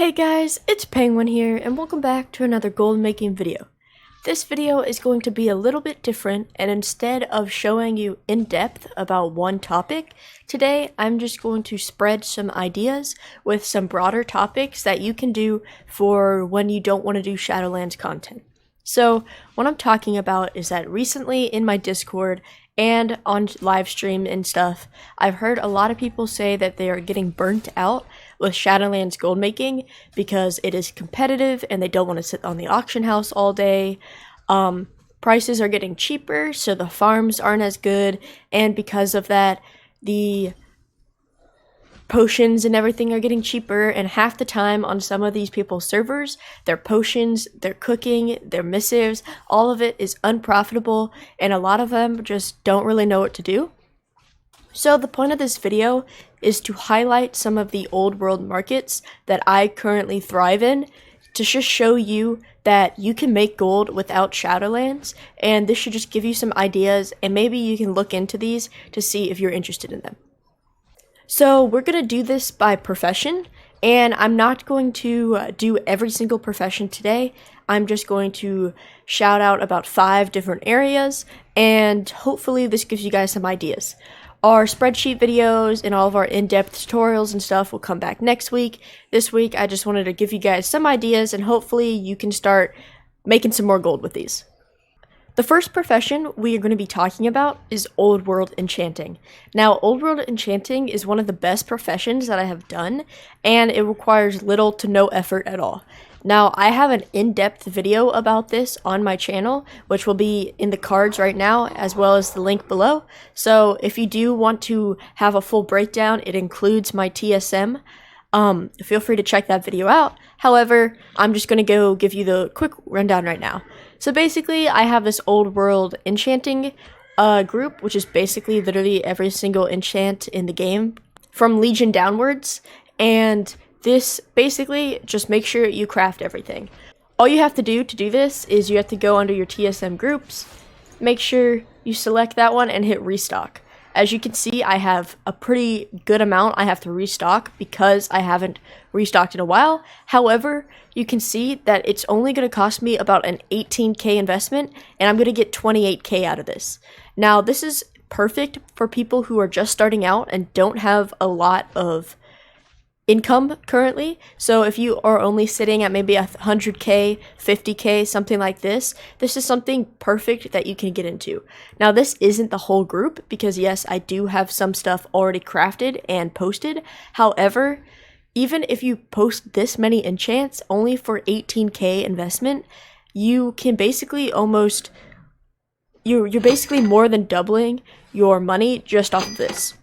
Hey guys, it's Penguin here, and welcome back to another gold making video. This video is going to be a little bit different, and instead of showing you in depth about one topic, today I'm just going to spread some ideas with some broader topics that you can do for when you don't want to do Shadowlands content. So what I'm talking about is that recently in my Discord and on live stream and stuff, I've heard a lot of people say that they are getting burnt out with Shadowlands gold making because it is competitive and they don't want to sit on the auction house all day. Prices are getting cheaper, so the farms aren't as good, and because of that, the potions and everything are getting cheaper, and half the time on some of these people's servers, their potions, their cooking, their missives, all of it is unprofitable, and a lot of them just don't really know what to do. So the point of this video is to highlight some of the old world markets that I currently thrive in, to just show you that you can make gold without Shadowlands, and this should just give you some ideas, and maybe you can look into these to see if you're interested in them. So we're going to do this by profession, and I'm not going to do every single profession today. I'm just going to shout out about 5 different areas, and hopefully this gives you guys some ideas. Our spreadsheet videos and all of our in-depth tutorials and stuff will come back next week. This week I just wanted to give you guys some ideas, and hopefully you can start making some more gold with these. The first profession we are going to be talking about is Old World Enchanting. Now, Old World Enchanting is one of the best professions that I have done, and it requires little to no effort at all. Now, I have an in-depth video about this on my channel, which will be in the cards right now, as well as the link below. So if you do want to have a full breakdown, it includes my TSM. Feel free to check that video out. However, I'm just going to go give you the quick rundown right now. So basically, I have this Old World Enchanting group, which is basically literally every single enchant in the game, from Legion downwards, and this basically just make sure you craft everything. All you have to do this is you have to go under your TSM groups, make sure you select that one, and hit restock. As you can see, I have a pretty good amount I have to restock because I haven't restocked in a while. However, you can see that it's only going to cost me about an 18k investment, and I'm going to get 28k out of this. Now, this is perfect for people who are just starting out and don't have a lot of income currently. So if you are only sitting at maybe 100k, 50k, something like this is something perfect that you can get into. Now, this isn't the whole group because yes, I do have some stuff already crafted and posted. However, even if you post this many enchants only for 18k investment, you can basically you're basically more than doubling your money just off of this.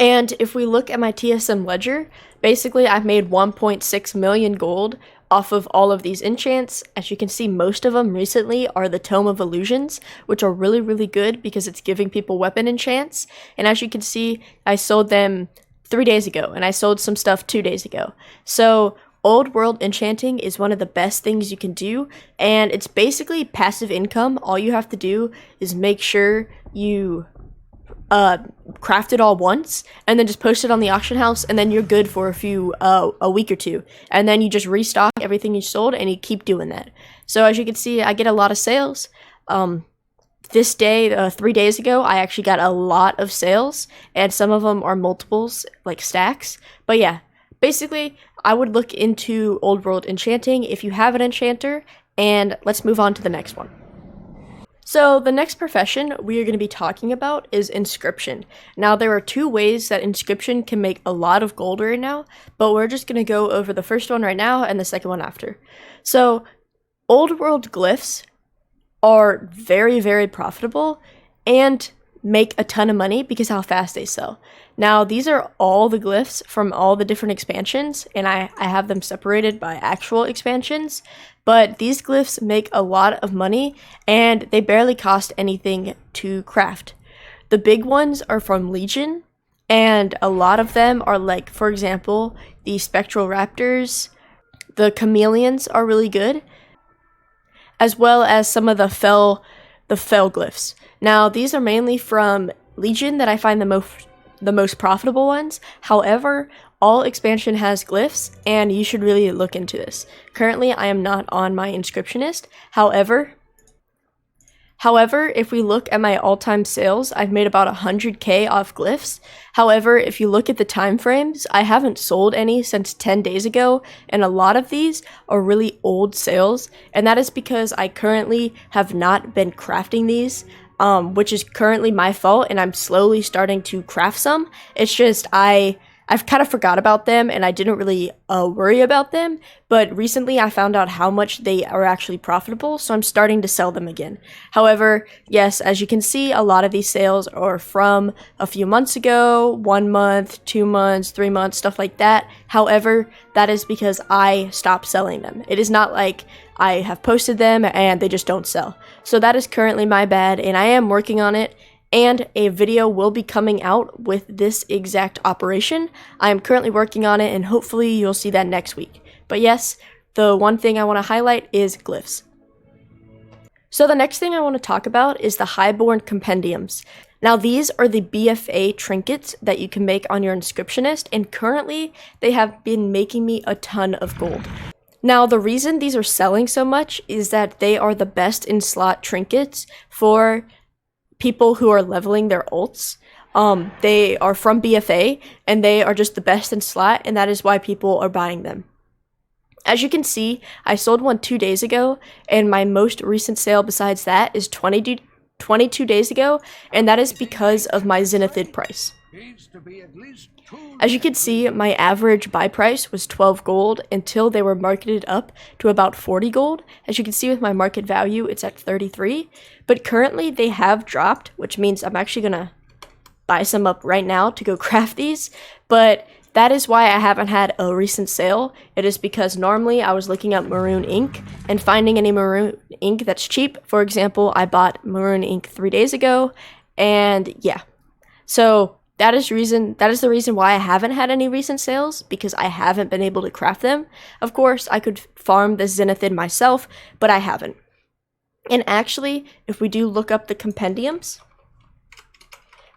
And if we look at my TSM ledger, basically I've made 1.6 million gold off of all of these enchants. As you can see, most of them recently are the Tome of Illusions, which are really, really good because it's giving people weapon enchants. And as you can see, I sold them 3 days ago, and I sold some stuff 2 days ago. So Old World Enchanting is one of the best things you can do, and it's basically passive income. All you have to do is make sure you craft it all once, and then just post it on the auction house, and then you're good for a week or two, and then you just restock everything you sold, and you keep doing that. So as you can see, I get a lot of sales. This day, 3 days ago, I actually got a lot of sales, and some of them are multiples, like stacks. But yeah, basically, I would look into Old World Enchanting if you have an enchanter, and let's move on to the next one. So the next profession we are going to be talking about is inscription. Now, there are 2 ways that inscription can make a lot of gold right now, but we're just going to go over the first one right now and the second one after. So Old World Glyphs are very, very profitable and make a ton of money because how fast they sell. Now, these are all the glyphs from all the different expansions, and I have them separated by actual expansions, but these glyphs make a lot of money, and they barely cost anything to craft. The big ones are from Legion, and a lot of them are like, for example, the Spectral Raptors. The Chameleons are really good, as well as some of the fell glyphs. Now, these are mainly from Legion that I find the most profitable ones. However, all expansion has glyphs, and you should really look into this. Currently, I am not on my inscriptionist. However, if we look at my all-time sales, I've made about 100k off glyphs. However, if you look at the time frames, I haven't sold any since 10 days ago, and a lot of these are really old sales, and that is because I currently have not been crafting these, which is currently my fault, and I'm slowly starting to craft some. It's just I've kind of forgot about them, and I didn't really worry about them, but recently I found out how much they are actually profitable, so I'm starting to sell them again. However, yes, as you can see, a lot of these sales are from a few months ago, 1 month, 2 months, 3 months, stuff like that. However, that is because I stopped selling them. It is not like I have posted them and they just don't sell. So that is currently my bad, and I am working on it. And a video will be coming out with this exact operation. I am currently working on it, and hopefully you'll see that next week. But yes, the one thing I want to highlight is glyphs. So the next thing I want to talk about is the Highborn Compendiums. Now these are the BFA trinkets that you can make on your inscriptionist, and currently they have been making me a ton of gold. Now the reason these are selling so much is that they are the best in slot trinkets for people who are leveling their ults. They are from BFA, and they are just the best in slot, and that is why people are buying them. As you can see, I sold one 2 days ago, and my most recent sale besides that is 22 days ago, and that is because of my Zenithid price. As you can see, my average buy price was 12 gold until they were marketed up to about 40 gold. As you can see with my market value, it's at 33. But currently they have dropped, which means I'm actually gonna buy some up right now to go craft these. But that is why I haven't had a recent sale. It is because normally I was looking up maroon ink and finding any maroon ink that's cheap. For example, I bought maroon ink 3 days ago, and yeah. So that is the reason why I haven't had any recent sales, because I haven't been able to craft them. Of course, I could farm the Zenithid myself, but I haven't. And actually, if we do look up the compendiums,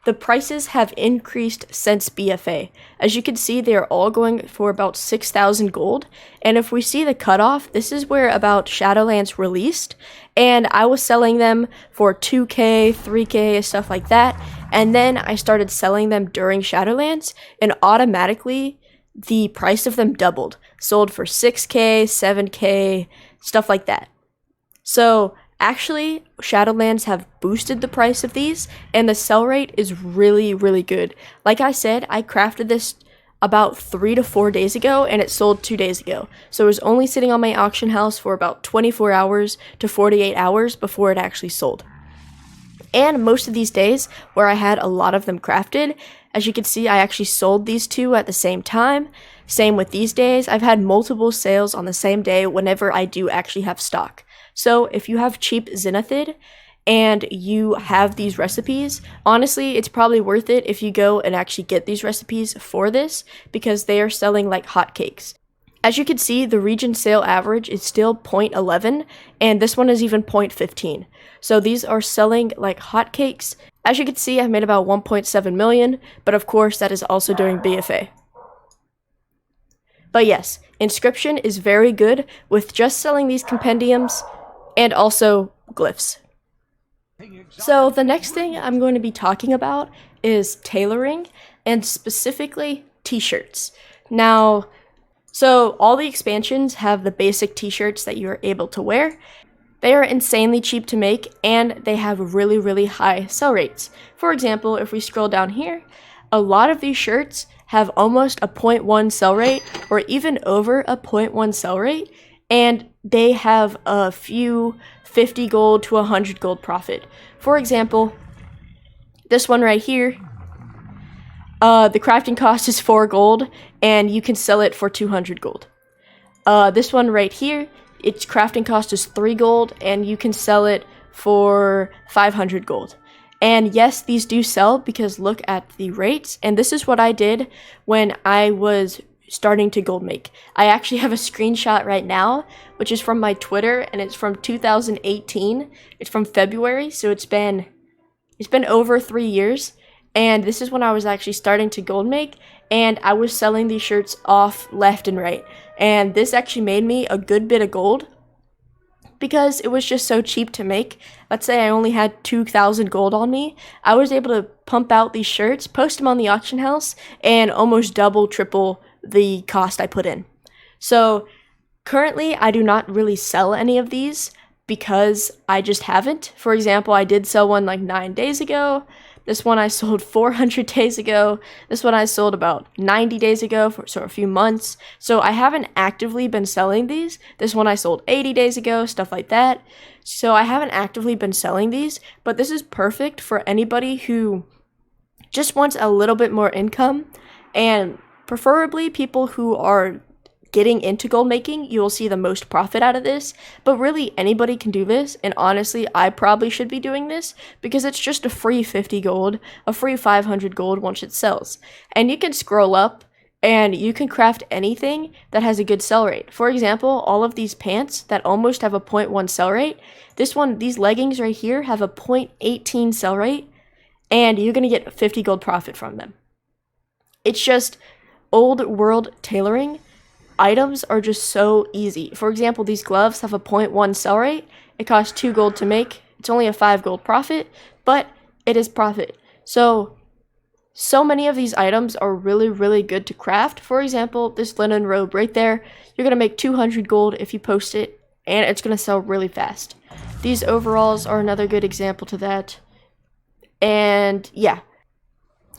the prices have increased since BFA. As you can see, they are all going for about 6,000 gold. And if we see the cutoff, this is where about Shadowlands released. And I was selling them for 2k, 3k, stuff like that. And then I started selling them during Shadowlands, and automatically the price of them doubled. Sold for 6k, 7k, stuff like that. So actually, Shadowlands have boosted the price of these, and the sell rate is really, really good. Like I said, I crafted this about 3 to 4 days ago, and it sold 2 days ago. So it was only sitting on my auction house for about 24 hours to 48 hours before it actually sold. And most of these days, where I had a lot of them crafted, as you can see, I actually sold these two at the same time. Same with these days. I've had multiple sales on the same day whenever I do actually have stock. So if you have cheap Zenithid and you have these recipes, honestly, it's probably worth it if you go and actually get these recipes for this, because they are selling like hotcakes. As you can see, the region sale average is still 0.11, and this one is even 0.15. So these are selling like hotcakes. As you can see, I've made about 1.7 million, but of course that is also during BFA. But yes, Inscription is very good with just selling these compendiums and also glyphs. So the next thing I'm going to be talking about is tailoring, and specifically t-shirts. Now, so all the expansions have the basic t-shirts that you're able to wear. They are insanely cheap to make, and they have really, really high sell rates. For example, if we scroll down here, a lot of these shirts have almost a 0.1 sell rate, or even over a 0.1 sell rate, and they have a few 50 gold to 100 gold profit. For example, this one right here, the crafting cost is 4 gold, and you can sell it for 200 gold. This one right here, its crafting cost is 3 gold, and you can sell it for 500 gold. And yes, these do sell because look at the rates, and this is what I did when I was starting to gold make. I actually have a screenshot right now, which is from my Twitter, and it's from 2018. It's from February, so it's been over 3 years. And this is when I was actually starting to gold make, and I was selling these shirts off left and right. And this actually made me a good bit of gold because it was just so cheap to make. Let's say I only had 2,000 gold on me. I was able to pump out these shirts, post them on the auction house, and almost double, triple the cost I put in. So currently, I do not really sell any of these because I just haven't. For example, I did sell one like 9 days ago. This one I sold 400 days ago. This one I sold about 90 days ago, for a few months. So I haven't actively been selling these. This one I sold 80 days ago, stuff like that. So I haven't actively been selling these, but this is perfect for anybody who just wants a little bit more income, and preferably people who are getting into gold making. You will see the most profit out of this, but really anybody can do this. And honestly, I probably should be doing this because it's just a free 50 gold, a free 500 gold once it sells. And you can scroll up and you can craft anything that has a good sell rate. For example, all of these pants that almost have a 0.1 sell rate, these leggings right here have a 0.18 sell rate, and you're going to get 50 gold profit from them. It's just old world tailoring. Items are just so easy. For example, these gloves have a 0.1 sell rate. It costs 2 gold to make. It's only a 5 gold profit, but it is profit. So many of these items are really, really good to craft. For example, this linen robe right there, you're going to make 200 gold if you post it, and it's going to sell really fast. These overalls are another good example to that. And yeah.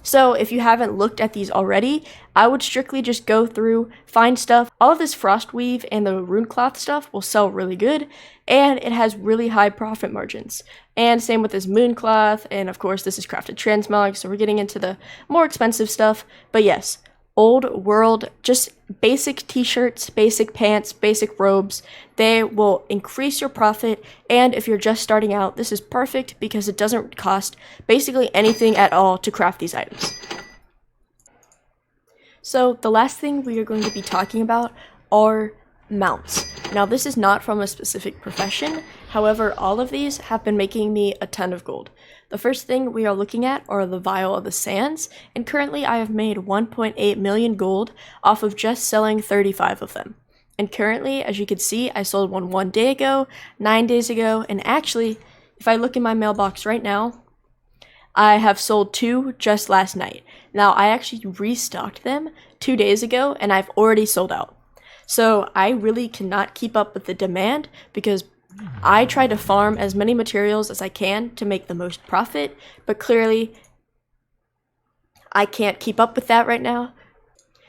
So if you haven't looked at these already, I would strictly just go through, find stuff. All of this frost weave and the rune cloth stuff will sell really good, and it has really high profit margins. And same with this moon cloth, and of course this is crafted transmog, so we're getting into the more expensive stuff. But yes, old world, just basic t-shirts, basic pants, basic robes, they will increase your profit. And if you're just starting out, this is perfect because it doesn't cost basically anything at all to craft these items. So the last thing we are going to be talking about are mounts. Now this is not from a specific profession, however all of these have been making me a ton of gold. The first thing we are looking at are the Vial of the Sands, and currently I have made 1.8 million gold off of just selling 35 of them. And currently, as you can see, I sold one day ago, 9 days ago, and actually, if I look in my mailbox right now, I have sold 2 just last night. Now, I actually restocked them 2 days ago, and I've already sold out. So I really cannot keep up with the demand because I try to farm as many materials as I can to make the most profit, but clearly I can't keep up with that right now.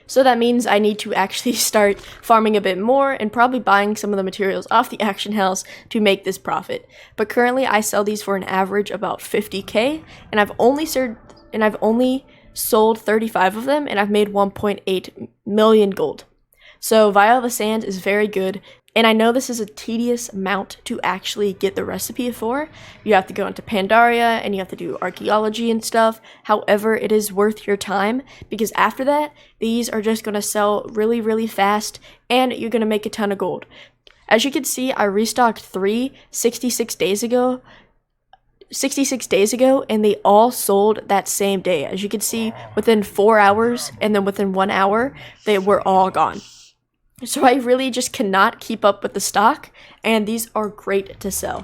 So that means I need to actually start farming a bit more and probably buying some of the materials off the auction house to make this profit. But currently I sell these for an average about 50k, and I've only sold 35 of them, and I've made 1.8 million gold. So Vial of the Sand is very good. And I know this is a tedious mount to actually get the recipe for. You have to go into Pandaria and you have to do archaeology and stuff. However, it is worth your time because after that, these are just going to sell really, really fast and you're going to make a ton of gold. As you can see, I restocked 66 days ago, and they all sold that same day. As you can see, within 4 hours and then within 1 hour, they were all gone. So I really just cannot keep up with the stock, and these are great to sell.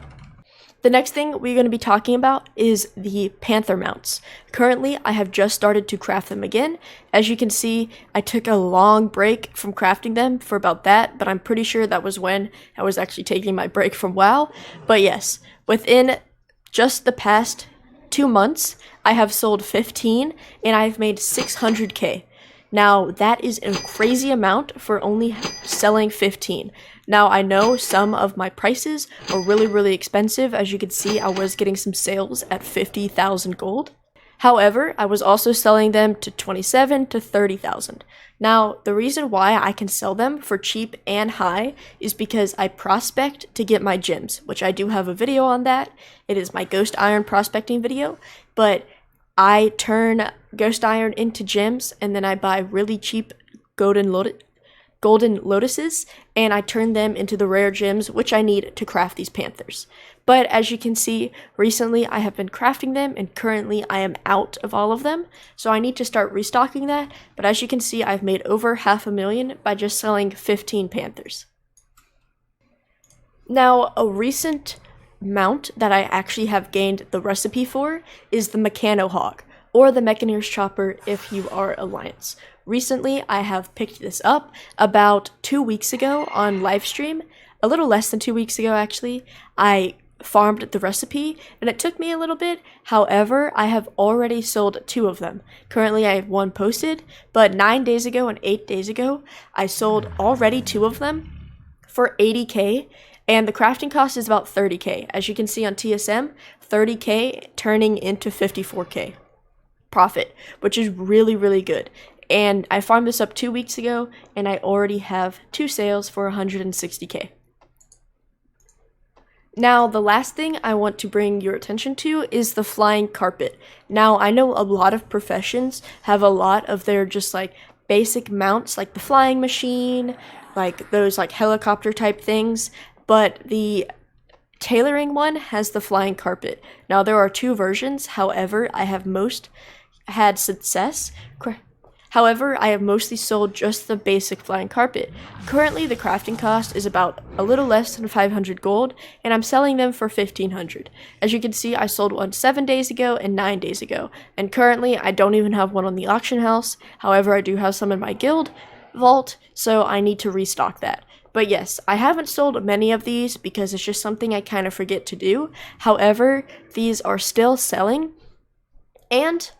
The next thing we're going to be talking about is the Panther mounts. Currently, I have just started to craft them again. As you can see, I took a long break from crafting them for about that, but I'm pretty sure that was when I was actually taking my break from WoW. But yes, within just the past 2 months, I have sold 15, and I've made 600k. Now, that is a crazy amount for only selling 15. Now, I know some of my prices are really, really expensive. As you can see, I was getting some sales at 50,000 gold. However, I was also selling them to 27 to 30,000. Now, the reason why I can sell them for cheap and high is because I prospect to get my gems, which I do have a video on that. It is my Ghost Iron prospecting video, but I turn Ghost Iron into gems, and then I buy really cheap golden lotus. golden lotuses, and I turn them into the rare gems which I need to craft these panthers. But as you can see, recently I have been crafting them, and currently I am out of all of them, so I need to start restocking that. But as you can see, I've made over $500,000 by just selling 15 panthers. Now, a recent mount that I actually have gained the recipe for is the Mechano Hog, or the Mechaneer's Chopper if you are Alliance. Recently, I have picked this up about 2 weeks ago on livestream. A little less than 2 weeks ago, actually. I farmed the recipe, and it took me a little bit. However, I have already sold 2 of them. Currently, I have 1 posted, but 9 days ago and 8 days ago, I sold already 2 of them for 80k, and the crafting cost is about 30k. As you can see on TSM, 30k turning into 54k profit, which is really, really good. And I farmed this up 2 weeks ago, and I already have 2 sales for 160k. Now, the last thing I want to bring your attention to is the flying carpet. Now, I know a lot of professions have a lot of their just like basic mounts, like the flying machine, like those like helicopter type things, but the tailoring one has the flying carpet. Now, there are 2 versions, however, I have had success. However, I have mostly sold just the basic flying carpet. Currently, the crafting cost is about a little less than 500 gold, and I'm selling them for 1500. As you can see, I sold one 7 days ago and 9 days ago, and currently I don't even have one on the auction house. However, I do have some in my guild vault, so I need to restock that. But yes, I haven't sold many of these because it's just something I kind of forget to do. However, these are still selling, and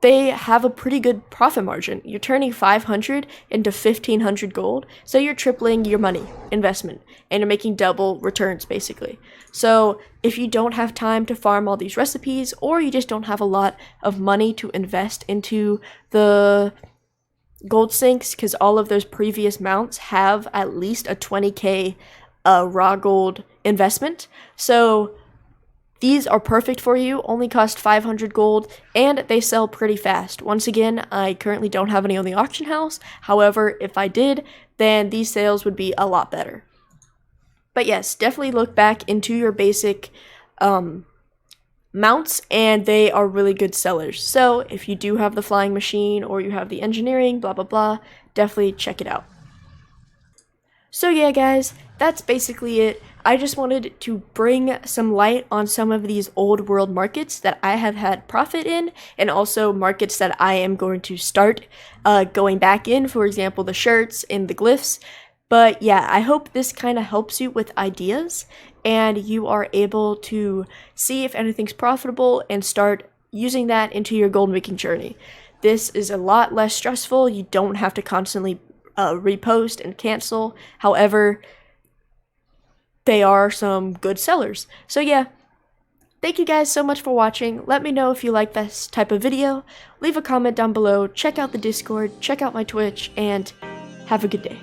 they have a pretty good profit margin. You're turning 500 into 1500 gold, so you're tripling your money investment, and you're making double returns basically. So if you don't have time to farm all these recipes, or you just don't have a lot of money to invest into the gold sinks, because all of those previous mounts have at least a 20k raw gold investment, so these are perfect for you, only cost 500 gold, and they sell pretty fast. Once again, I currently don't have any on the auction house. However, if I did, then these sales would be a lot better. But yes, definitely look back into your basic mounts, and they are really good sellers. So if you do have the flying machine, or you have the engineering, blah blah blah, definitely check it out. So yeah guys, that's basically it. I just wanted to bring some light on some of these old world markets that I have had profit in, and also markets that I am going to start going back in, for example the shirts and the glyphs. But yeah, I hope this kind of helps you with ideas, and you are able to see if anything's profitable and start using that into your gold making journey. This is a lot less stressful. You don't have to constantly repost and cancel. However, they are some good sellers. So yeah, thank you guys so much for watching. Let me know if you like this type of video. Leave a comment down below. Check out the Discord, check out my Twitch, and have a good day.